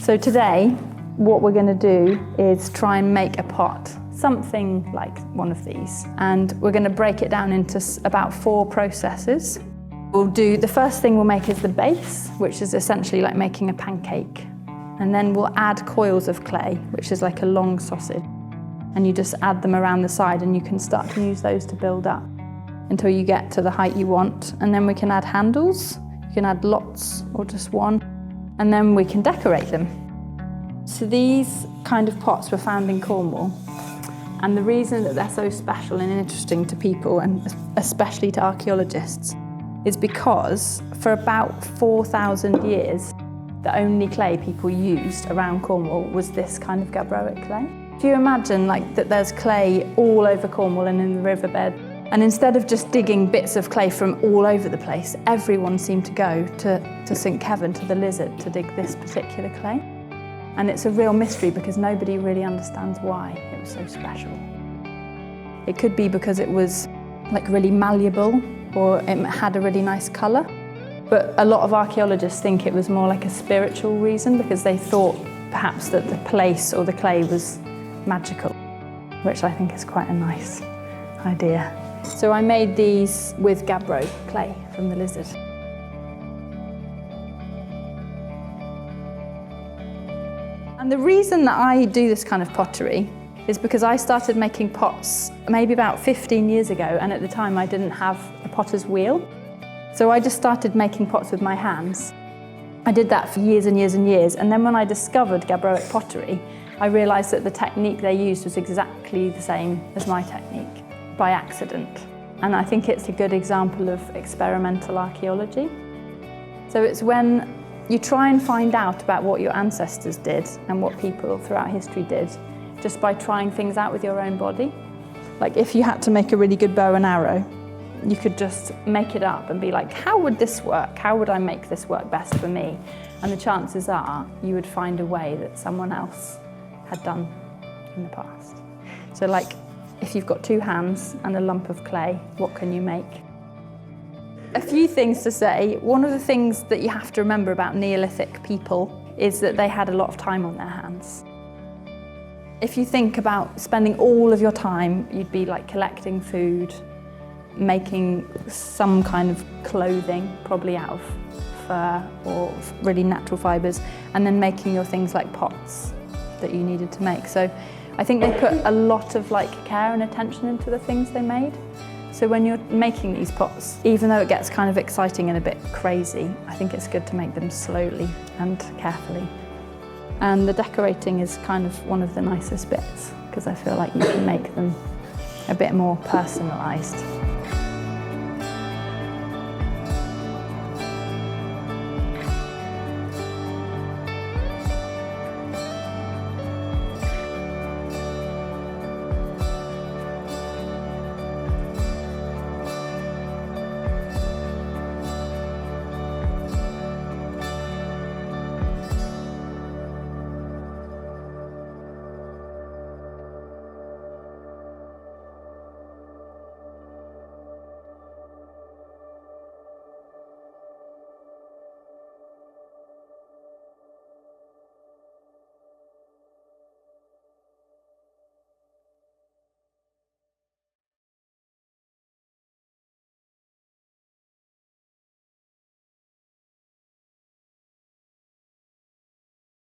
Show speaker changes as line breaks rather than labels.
So today, what we're going to do is try and make a pot, something like one of these. And we're going to break it down into about 4 processes. The first thing we'll make is the base, which is essentially like making a pancake. And then we'll add coils of clay, which is like a long sausage. And you just add them around the side and you can start to use those to build up until you get to the height you want. And then we can add handles. You can add lots or just one. And then we can decorate them. So these kind of pots were found in Cornwall. And the reason that they're so special and interesting to people, and especially to archaeologists, is because for about 4,000 years, the only clay people used around Cornwall was this kind of gabbroic clay. If you imagine that there's clay all over Cornwall and in the riverbed, and instead of just digging bits of clay from all over the place, everyone seemed to go to St. Kevin, to the Lizard, to dig this particular clay. And it's a real mystery because nobody really understands why it was so special. It could be because it was like really malleable, or it had a really nice colour. But a lot of archaeologists think it was more like a spiritual reason, because they thought perhaps that the place or the clay was magical, which I think is quite a nice idea. So I made these with gabbro clay from the Lizard. And the reason that I do this kind of pottery is because I started making pots maybe about 15 years ago, and at the time I didn't have a potter's wheel. So I just started making pots with my hands. I did that for years and years and years, and then when I discovered Gabbroic pottery, I realised that the technique they used was exactly the same as my technique, by accident. And I think it's a good example of experimental archaeology. So it's when you try and find out about what your ancestors did and what people throughout history did, just by trying things out with your own body. Like if you had to make a really good bow and arrow, you could just make it up and be like, how would this work? How would I make this work best for me? And the chances are you would find a way that someone else had done in the past. So like, if you've got 2 hands and a lump of clay, what can you make? A few things to say. One of the things that you have to remember about Neolithic people is that they had a lot of time on their hands. If you think about spending all of your time, you'd be like collecting food, making some kind of clothing, probably out of fur or really natural fibres, and then making your things like pots that you needed to make. So I think they put a lot of care and attention into the things they made. So when you're making these pots, even though it gets kind of exciting and a bit crazy, I think it's good to make them slowly and carefully. And the decorating is kind of one of the nicest bits, because I feel like you can make them a bit more personalised.